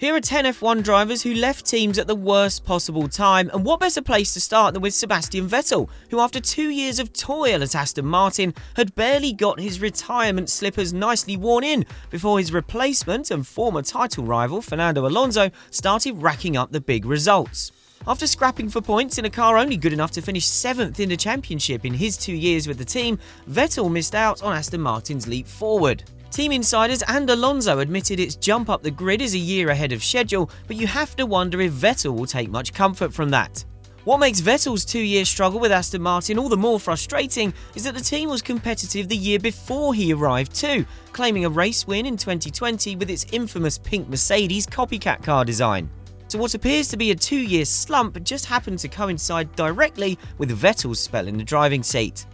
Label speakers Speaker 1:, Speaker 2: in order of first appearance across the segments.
Speaker 1: Here are 10 F1 drivers who left teams at the worst possible time, and what better place to start than with Sebastian Vettel, who after 2 years of toil at Aston Martin had barely got his retirement slippers nicely worn in before his replacement and former title rival Fernando Alonso started racking up the big results. After scrapping for points in a car only good enough to finish 7th in the championship in his 2 years with the team, Vettel missed out on Aston Martin's leap forward. Team insiders and Alonso admitted its jump up the grid is a year ahead of schedule, but you have to wonder if Vettel will take much comfort from that. What makes Vettel's 2-year struggle with Aston Martin all the more frustrating is that the team was competitive the year before he arrived too, claiming a race win in 2020 with its infamous pink Mercedes copycat car design. So what appears to be a 2-year slump just happened to coincide directly with Vettel's spell in the driving seat.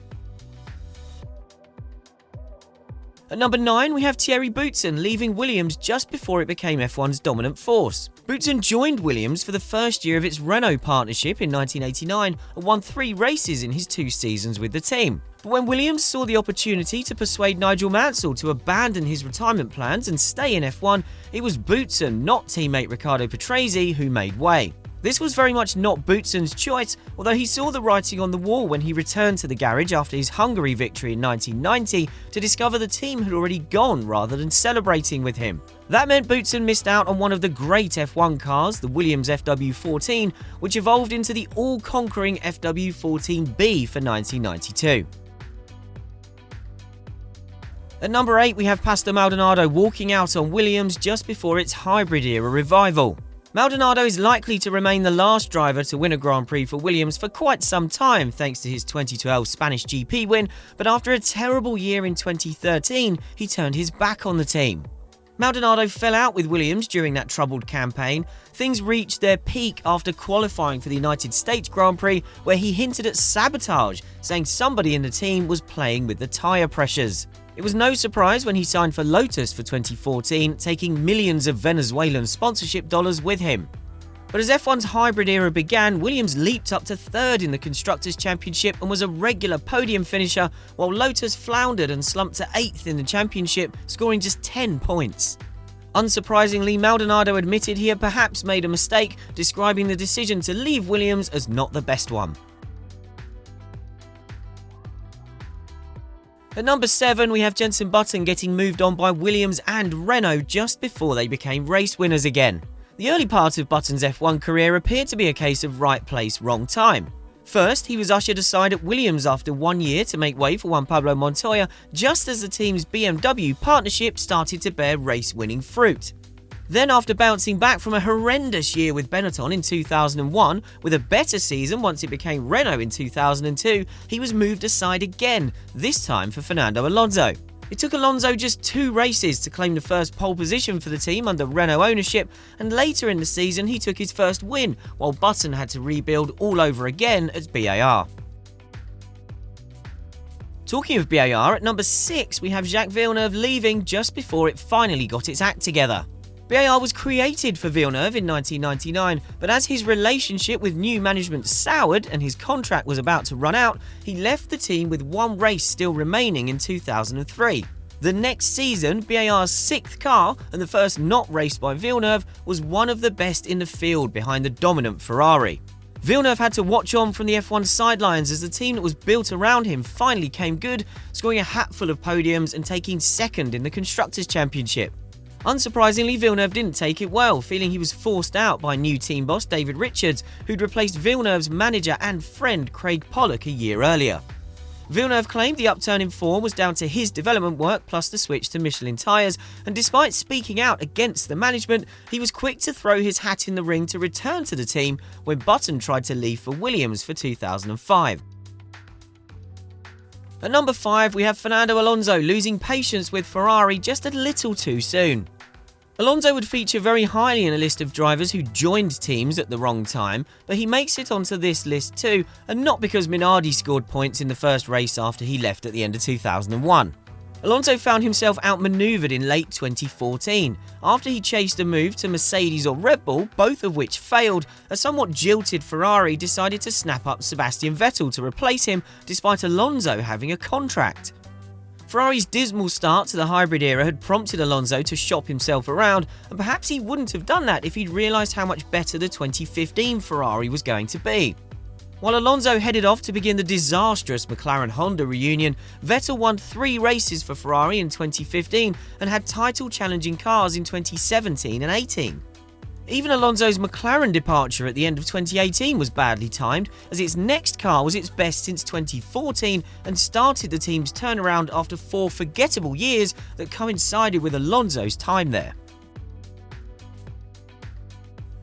Speaker 1: At number 9, we have Thierry Boutsen leaving Williams just before it became F1's dominant force. Boutsen joined Williams for the first year of its Renault partnership in 1989 and won 3 races in his 2 seasons with the team. But when Williams saw the opportunity to persuade Nigel Mansell to abandon his retirement plans and stay in F1, it was Boutsen, not teammate Riccardo Patrese, who made way. This was very much not Boutsen's choice, although he saw the writing on the wall when he returned to the garage after his Hungary victory in 1990 to discover the team had already gone rather than celebrating with him. That meant Boutsen missed out on one of the great F1 cars, the Williams FW14, which evolved into the all-conquering FW14B for 1992. At number 8, we have Pastor Maldonado walking out on Williams just before its hybrid era revival. Maldonado is likely to remain the last driver to win a Grand Prix for Williams for quite some time thanks to his 2012 Spanish GP win, but after a terrible year in 2013, he turned his back on the team. Maldonado fell out with Williams during that troubled campaign. Things reached their peak after qualifying for the United States Grand Prix, where he hinted at sabotage, saying somebody in the team was playing with the tyre pressures. It was no surprise when he signed for Lotus for 2014, taking millions of Venezuelan sponsorship dollars with him. But as F1's hybrid era began, Williams leaped up to 3rd in the Constructors' Championship and was a regular podium finisher, while Lotus floundered and slumped to 8th in the championship, scoring just 10 points. Unsurprisingly, Maldonado admitted he had perhaps made a mistake, describing the decision to leave Williams as not the best one. At number 7, we have Jenson Button getting moved on by Williams and Renault just before they became race winners again. The early part of Button's F1 career appeared to be a case of right place, wrong time. First, he was ushered aside at Williams after 1 year to make way for Juan Pablo Montoya just as the team's BMW partnership started to bear race-winning fruit. Then, after bouncing back from a horrendous year with Benetton in 2001, with a better season once it became Renault in 2002, he was moved aside again, this time for Fernando Alonso. It took Alonso just 2 races to claim the first pole position for the team under Renault ownership, and later in the season he took his first win, while Button had to rebuild all over again at BAR. Talking of BAR, at number 6 we have Jacques Villeneuve leaving just before it finally got its act together. BAR was created for Villeneuve in 1999, but as his relationship with new management soured and his contract was about to run out, he left the team with 1 race still remaining in 2003. The next season, BAR's 6th car, and the first not raced by Villeneuve, was one of the best in the field behind the dominant Ferrari. Villeneuve had to watch on from the F1 sidelines as the team that was built around him finally came good, scoring a hatful of podiums and taking 2nd in the Constructors' Championship. Unsurprisingly, Villeneuve didn't take it well, feeling he was forced out by new team boss David Richards, who'd replaced Villeneuve's manager and friend Craig Pollock a year earlier. Villeneuve claimed the upturn in form was down to his development work plus the switch to Michelin tyres, and despite speaking out against the management, he was quick to throw his hat in the ring to return to the team when Button tried to leave for Williams for 2005. At number 5, we have Fernando Alonso losing patience with Ferrari just a little too soon. Alonso would feature very highly in a list of drivers who joined teams at the wrong time, but he makes it onto this list too, and not because Minardi scored points in the first race after he left at the end of 2001. Alonso found himself outmaneuvered in late 2014. After he chased a move to Mercedes or Red Bull, both of which failed, a somewhat jilted Ferrari decided to snap up Sebastian Vettel to replace him, despite Alonso having a contract. Ferrari's dismal start to the hybrid era had prompted Alonso to shop himself around, and perhaps he wouldn't have done that if he'd realised how much better the 2015 Ferrari was going to be. While Alonso headed off to begin the disastrous McLaren-Honda reunion, Vettel won 3 races for Ferrari in 2015 and had title-challenging cars in 2017 and 18. Even Alonso's McLaren departure at the end of 2018 was badly timed, as its next car was its best since 2014 and started the team's turnaround after 4 forgettable years that coincided with Alonso's time there.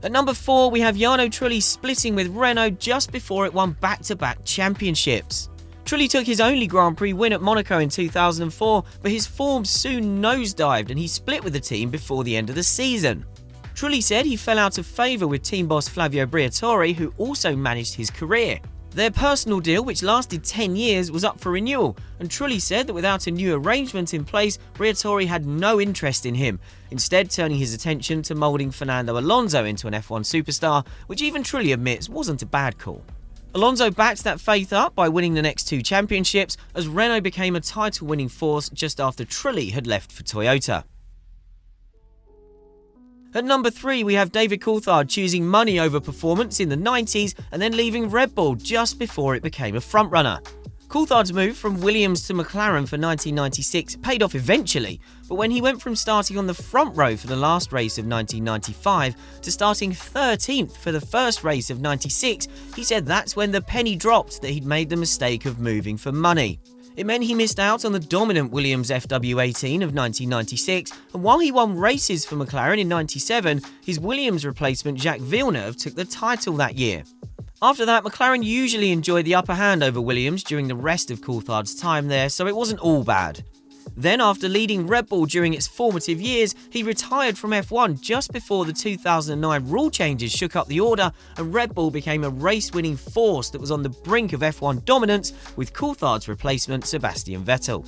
Speaker 1: At number 4, we have Jarno Trulli splitting with Renault just before it won back-to-back championships. Trulli took his only Grand Prix win at Monaco in 2004, but his form soon nosedived and he split with the team before the end of the season. Trulli said he fell out of favour with team boss Flavio Briatore, who also managed his career. Their personal deal, which lasted 10 years, was up for renewal, and Trulli said that without a new arrangement in place, Briatore had no interest in him, instead turning his attention to moulding Fernando Alonso into an F1 superstar, which even Trulli admits wasn't a bad call. Alonso backed that faith up by winning the next 2 championships, as Renault became a title-winning force just after Trulli had left for Toyota. At number 3, we have David Coulthard choosing money over performance in the 90s and then leaving Red Bull just before it became a frontrunner. Coulthard's move from Williams to McLaren for 1996 paid off eventually, but when he went from starting on the front row for the last race of 1995 to starting 13th for the first race of 96, he said that's when the penny dropped that he'd made the mistake of moving for money. It meant he missed out on the dominant Williams FW18 of 1996, and while he won races for McLaren in 97, his Williams replacement Jacques Villeneuve took the title that year. After that, McLaren usually enjoyed the upper hand over Williams during the rest of Coulthard's time there, so it wasn't all bad. Then, after leading Red Bull during its formative years, he retired from F1 just before the 2009 rule changes shook up the order and Red Bull became a race-winning force that was on the brink of F1 dominance with Coulthard's replacement Sebastian Vettel.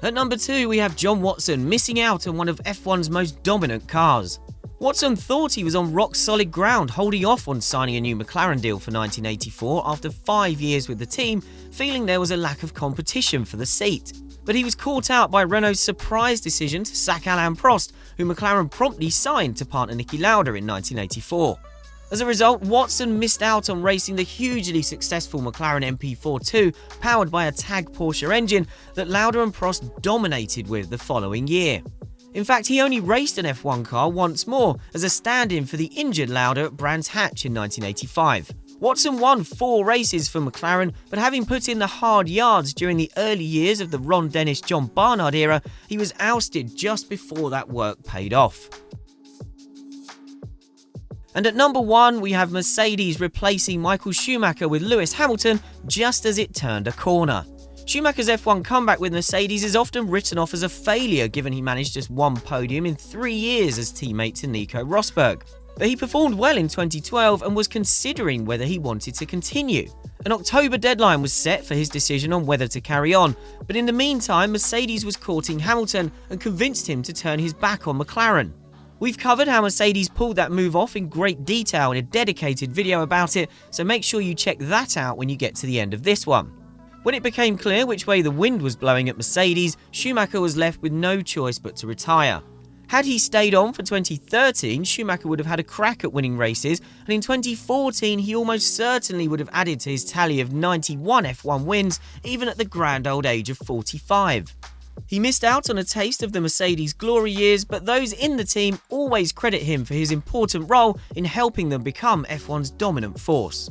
Speaker 1: At number 2, we have John Watson missing out on one of F1's most dominant cars. Watson thought he was on rock-solid ground, holding off on signing a new McLaren deal for 1984 after 5 years with the team, feeling there was a lack of competition for the seat. But he was caught out by Renault's surprise decision to sack Alain Prost, who McLaren promptly signed to partner Niki Lauda in 1984. As a result, Watson missed out on racing the hugely successful McLaren MP42, powered by a TAG Porsche engine that Lauda and Prost dominated with the following year. In fact, he only raced an F1 car once more as a stand-in for the injured Lauda at Brands Hatch in 1985. Watson won 4 races for McLaren, but having put in the hard yards during the early years of the Ron Dennis-John Barnard era, he was ousted just before that work paid off. And at number 1, we have Mercedes replacing Michael Schumacher with Lewis Hamilton just as it turned a corner. Schumacher's F1 comeback with Mercedes is often written off as a failure given he managed just 1 podium in 3 years as teammate to Nico Rosberg. But he performed well in 2012 and was considering whether he wanted to continue. An October deadline was set for his decision on whether to carry on, but in the meantime Mercedes was courting Hamilton and convinced him to turn his back on McLaren. We've covered how Mercedes pulled that move off in great detail in a dedicated video about it, so make sure you check that out when you get to the end of this one. When it became clear which way the wind was blowing at Mercedes, Schumacher was left with no choice but to retire. Had he stayed on for 2013, Schumacher would have had a crack at winning races, and in 2014 he almost certainly would have added to his tally of 91 F1 wins, even at the grand old age of 45. He missed out on a taste of the Mercedes glory years, but those in the team always credit him for his important role in helping them become F1's dominant force.